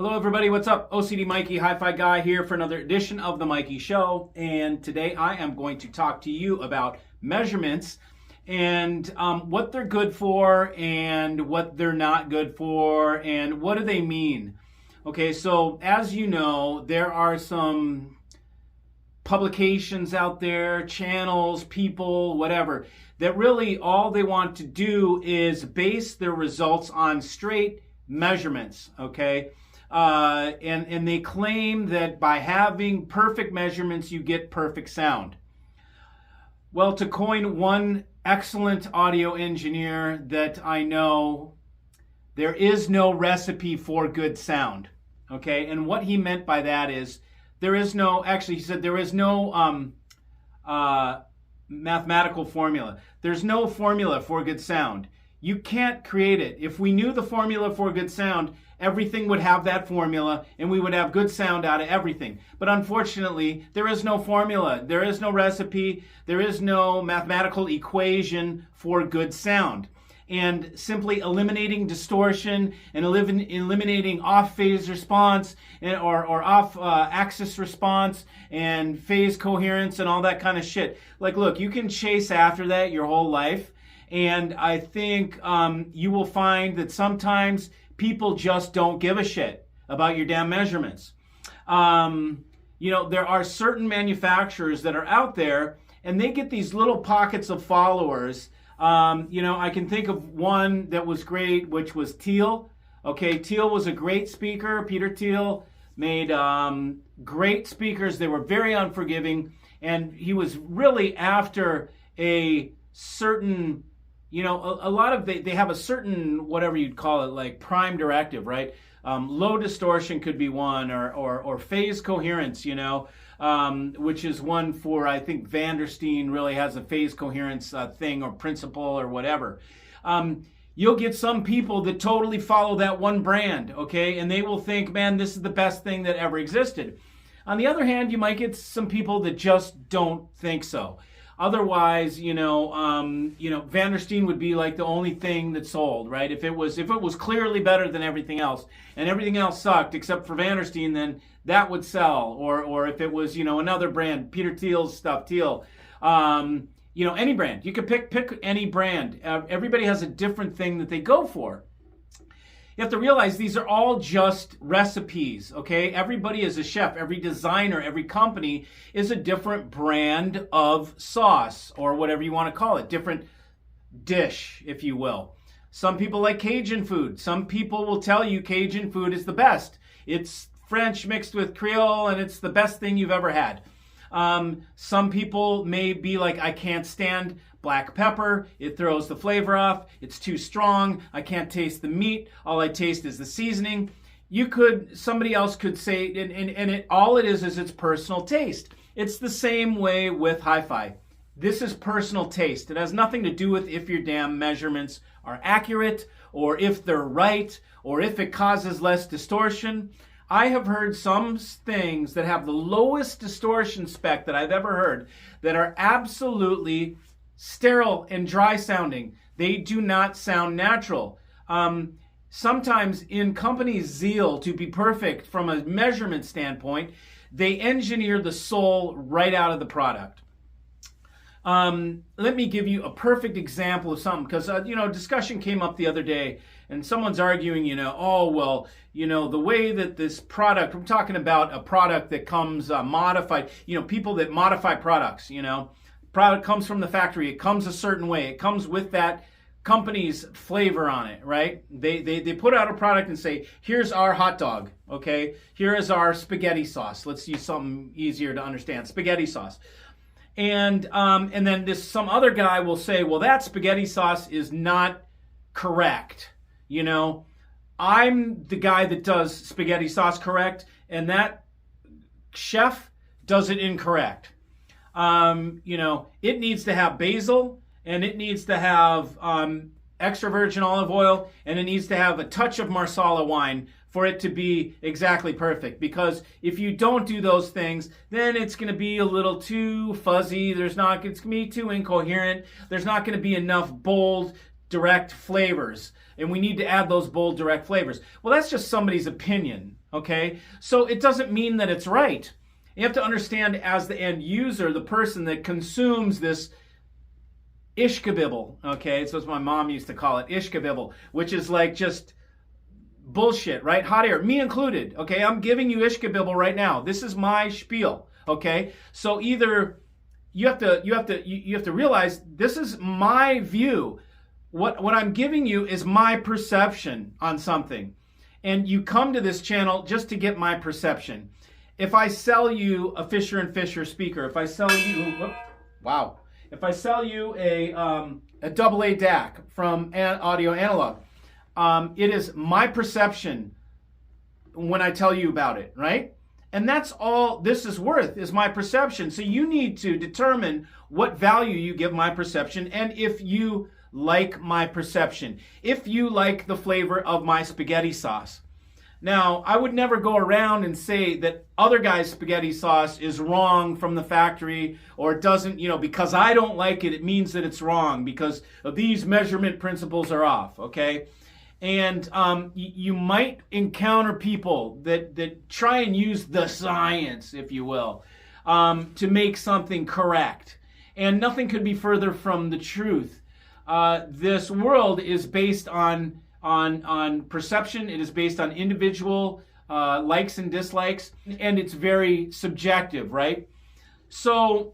Hello everybody, what's up? OCD Mikey, Hi-Fi Guy here for another edition of The Mikey Show. And today I am going to talk to you about measurements and what they're good for and what they're not good for and what do they mean. Okay, so as you know, there are some publications out there, channels, people, whatever, that really all they want to do is base their results on straight measurements, okay? And they claim that by having perfect measurements, you get perfect sound. Well, to coin one excellent audio engineer that I know, there is no recipe for good sound. Okay, and what he meant by that is there is no, actually he said there is no mathematical formula. There's no formula for good sound. You can't create it. If we knew the formula for good sound, everything would have that formula and we would have good sound out of everything. But unfortunately, there is no formula. There is no recipe. There is no mathematical equation for good sound. And simply eliminating distortion and eliminating off-phase response or off-axis response and phase coherence and all that kind of shit. Like, look, you can chase after that your whole life. And I think you will find that sometimes people just don't give a shit about your damn measurements. You know, there are certain manufacturers that are out there and they get these little pockets of followers. You know, I can think of one that was great, which was Thiel. Okay, Thiel was a great speaker. Peter Thiel made great speakers. They were very unforgiving. And he was really after a certain, you know, a lot of, they have a certain, whatever you'd call it, like prime directive, right? Low distortion could be one, or phase coherence, you know, which is one for, I think Vandersteen really has a phase coherence thing or principle or whatever. You'll get some people that totally follow that one brand, okay? And they will think, man, this is the best thing that ever existed. On the other hand, you might get some people that just don't think so. Otherwise, you know, Vandersteen would be like the only thing that sold, right? If it was clearly better than everything else, and everything else sucked except for Vandersteen, then that would sell. Or if it was, you know, another brand, Peter Thiel's stuff, Thiel, you know, any brand. You could pick any brand. Everybody has a different thing that they go for. You have to realize these are all just recipes, okay? Everybody is a chef. Every designer, every company is a different brand of sauce or whatever you want to call it, different dish, if you will. Some people like Cajun food. Some people will tell you Cajun food is the best. It's French mixed with Creole and it's the best thing you've ever had. Some people may be like, I can't stand black pepper. It throws the flavor off. It's too strong. I can't taste the meat. All I taste is the seasoning. Somebody else could say, and all it is it's personal taste. It's the same way with hi-fi. This is personal taste. It has nothing to do with if your damn measurements are accurate or if they're right or if it causes less distortion. I have heard some things that have the lowest distortion spec that I've ever heard that are absolutely sterile and dry sounding. They do not sound natural. Sometimes in companies' zeal to be perfect from a measurement standpoint, they engineer the soul right out of the product. Let me give you a perfect example of something, because, you know, discussion came up the other day and someone's arguing, you know, oh, well, you know, the way that this product, I'm talking about a product that comes modified, you know, people that modify products, you know, product comes from the factory, it comes a certain way, it comes with that company's flavor on it, right? They put out a product and say, here's our hot dog, okay? Here is our spaghetti sauce. Let's use something easier to understand, spaghetti sauce. And then some other guy will say, well, that spaghetti sauce is not correct. You know, I'm the guy that does spaghetti sauce correct, and that chef does it incorrect. You know, it needs to have basil, and it needs to have extra virgin olive oil, and it needs to have a touch of Marsala wine for it to be exactly perfect. Because if you don't do those things, then it's going to be a little too fuzzy. It's going to be too incoherent. There's not going to be enough bold, direct flavors. And we need to add those bold, direct flavors. Well, that's just somebody's opinion. Okay? So it doesn't mean that it's right. You have to understand, as the end user, the person that consumes this ishkabibble, okay? So as my mom used to call it, ishkabibble, which is like just bullshit, right? Hot air, me included, okay? I'm giving you ishkabibble right now. This is my spiel, okay? So either you have to realize this is my view. What I'm giving you is my perception on something. And you come to this channel just to get my perception. If I sell you a Fisher & Fisher speaker, if I sell you, if I sell you a AA DAC from Audio Analog, it is my perception when I tell you about it, right? And that's all this is worth, is my perception. So you need to determine what value you give my perception, and if you like my perception, if you like the flavor of my spaghetti sauce. Now, I would never go around and say that other guy's spaghetti sauce is wrong from the factory, or it doesn't, because I don't like it, it means that it's wrong because of these measurement principles are off, okay? And you might encounter people that try and use the science, if you will, to make something correct. And nothing could be further from the truth. This world is based on perception. It is based on individual likes and dislikes, and it's very subjective, right? So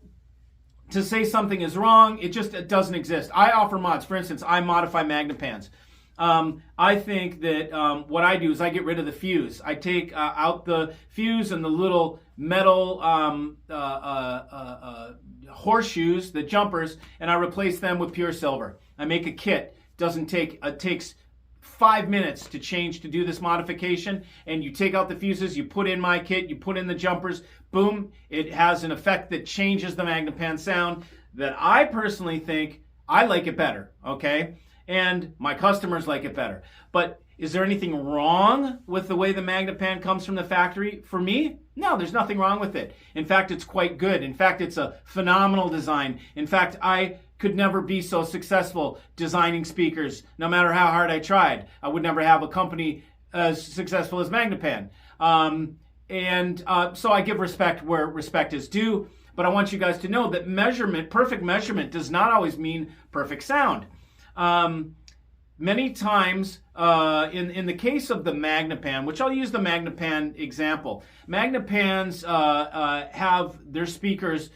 to say something is wrong, it doesn't exist. I offer mods. For instance, I modify Magnepans. I think that what I do is I get rid of the fuse. I take out the fuse and the little metal horseshoes, the jumpers, and I replace them with pure silver. I make a kit. It takes 5 minutes to do this modification, and you take out the fuses, you put in my kit, you put in the jumpers, boom, it has an effect that changes the Magnepan sound that I personally think I like it better, okay? And my customers like it better. But is there anything wrong with the way the Magnepan comes from the factory? For me, no, there's nothing wrong with it. In fact, it's quite good. In fact, it's a phenomenal design. In fact, I could never be so successful designing speakers, no matter how hard I tried. I would never have a company as successful as Magnepan. So I give respect where respect is due, but I want you guys to know that perfect measurement does not always mean perfect sound. Many times, in the case of the Magnepan, which I'll use the Magnepan example, Magnepans have their speakers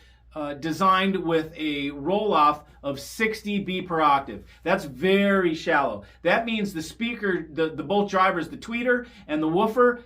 designed with a roll-off of 60 dB per octave. That's very shallow. That means the speaker, the both drivers, the tweeter and the woofer,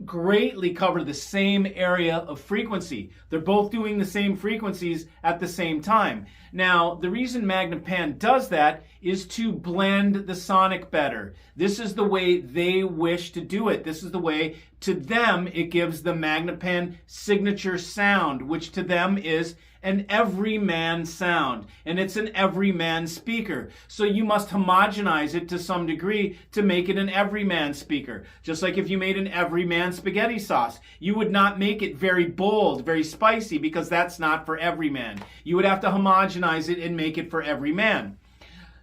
greatly cover the same area of frequency. They're both doing the same frequencies at the same time. Now, the reason Magnepan does that is to blend the sonic better. This is the way they wish to do it. This is the way, to them, it gives the Magnepan signature sound, which to them is an everyman sound, and it's an everyman speaker. So you must homogenize it to some degree to make it an everyman speaker. Just like if you made an everyman spaghetti sauce, you would not make it very bold, very spicy, because that's not for everyman. You would have to homogenize it and make it for everyman.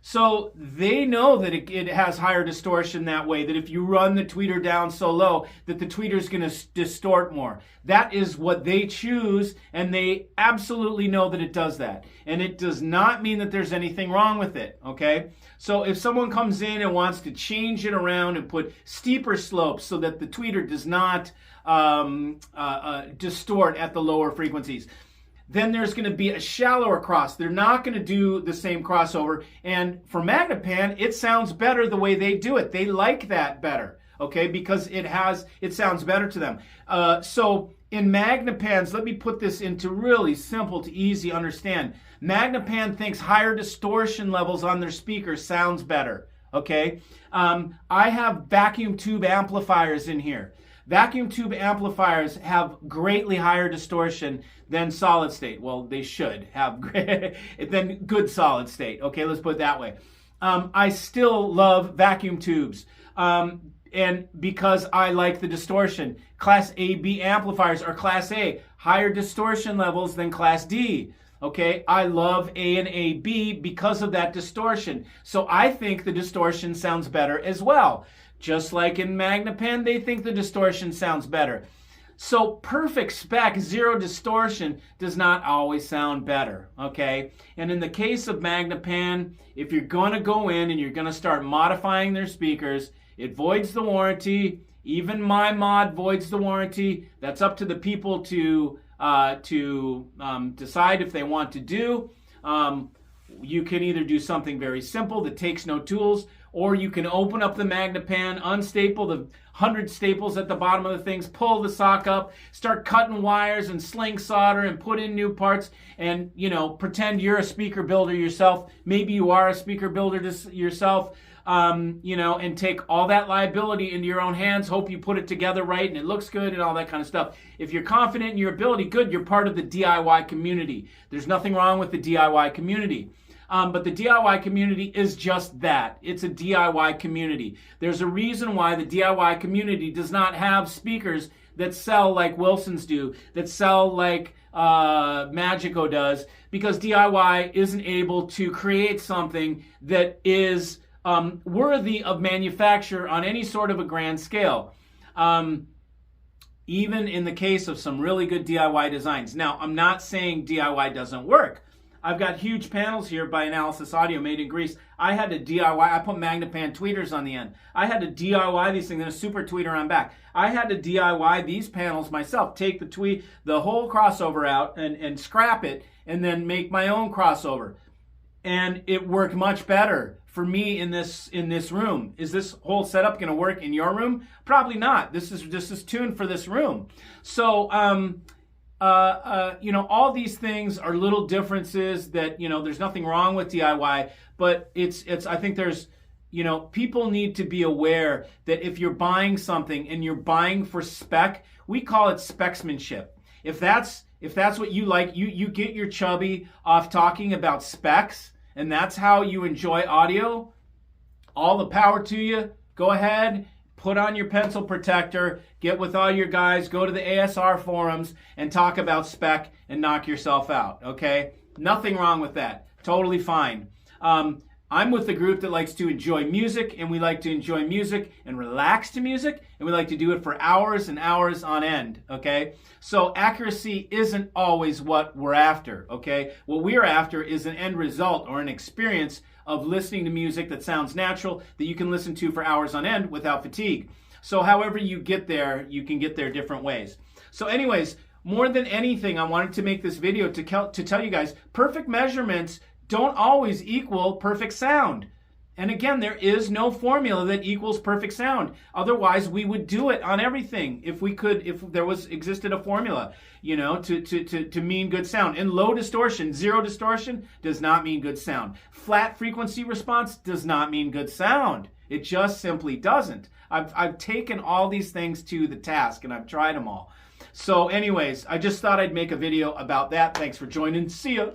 So they know that it has higher distortion that way, that if you run the tweeter down so low, that the tweeter is going to distort more. That is what they choose, and they absolutely know that it does that. And it does not mean that there's anything wrong with it, okay? So if someone comes in and wants to change it around and put steeper slopes so that the tweeter does not distort at the lower frequencies, then there's going to be a shallower cross. They're not going to do the same crossover. And for Magnepan, it sounds better the way they do it. They like that better, okay, because it sounds better to them. So in Magnepans, let me put this into really simple to easy understand. Magnepan thinks higher distortion levels on their speakers sounds better, okay? I have vacuum tube amplifiers in here. Vacuum tube amplifiers have greatly higher distortion than solid state. Well, they should have than good solid state. Okay, let's put it that way. I still love vacuum tubes, and because I like the distortion. Class A/B amplifiers are Class A, higher distortion levels than Class D. Okay, I love A and AB because of that distortion. So I think the distortion sounds better as well. Just like in Magnepan, they think the distortion sounds better. So perfect spec, zero distortion, does not always sound better, okay? And in the case of Magnepan, if you're going to go in and you're going to start modifying their speakers, it voids the warranty. Even my mod voids the warranty. That's up to the people to decide if they want to do. You can either do something very simple that takes no tools, or you can open up the Magnepan, unstaple the 100 staples at the bottom of the things, pull the sock up, start cutting wires and sling solder and put in new parts, and, you know, pretend you're a speaker builder yourself. Maybe you are a speaker builder yourself, you know, and take all that liability into your own hands. Hope you put it together right and it looks good and all that kind of stuff. If you're confident in your ability, good, you're part of the DIY community. There's nothing wrong with the DIY community. But the DIY community is just that. It's a DIY community. There's a reason why the DIY community does not have speakers that sell like Wilson's do, that sell like Magico does, because DIY isn't able to create something that is worthy of manufacture on any sort of a grand scale. Even in the case of some really good DIY designs. Now, I'm not saying DIY doesn't work. I've got huge panels here by Analysis Audio made in Greece. I had to DIY. I put Magnepan tweeters on the end. I had to DIY these things and a super tweeter on back. I had to DIY these panels myself. Take the whole crossover out and scrap it, and then make my own crossover. And it worked much better for me in this room. Is this whole setup going to work in your room? Probably not. This is tuned for this room. So you know, all these things are little differences that, you know, there's nothing wrong with DIY, but I think there's, you know, people need to be aware that if you're buying something and you're buying for spec, we call it specsmanship. If that's what you like, you get your chubby off talking about specs, and that's how you enjoy audio, all the power to you. Go ahead, put on your pencil protector, get with all your guys, go to the ASR forums and talk about spec and knock yourself out, okay? Nothing wrong with that. Totally fine. I'm with the group that likes to enjoy music, and we like to enjoy music and relax to music, and we like to do it for hours and hours on end, okay? So accuracy isn't always what we're after, okay? What we're after is an end result or an experience of listening to music that sounds natural, that you can listen to for hours on end without fatigue. So however you get there, you can get there different ways. So anyways, more than anything, I wanted to make this video to tell you guys, perfect measurements don't always equal perfect sound. And again, there is no formula that equals perfect sound. Otherwise, we would do it on everything if there existed a formula, you know, to mean good sound. And low distortion, zero distortion does not mean good sound. Flat frequency response does not mean good sound. It just simply doesn't. I've taken all these things to the task and I've tried them all. So anyways, I just thought I'd make a video about that. Thanks for joining. See ya.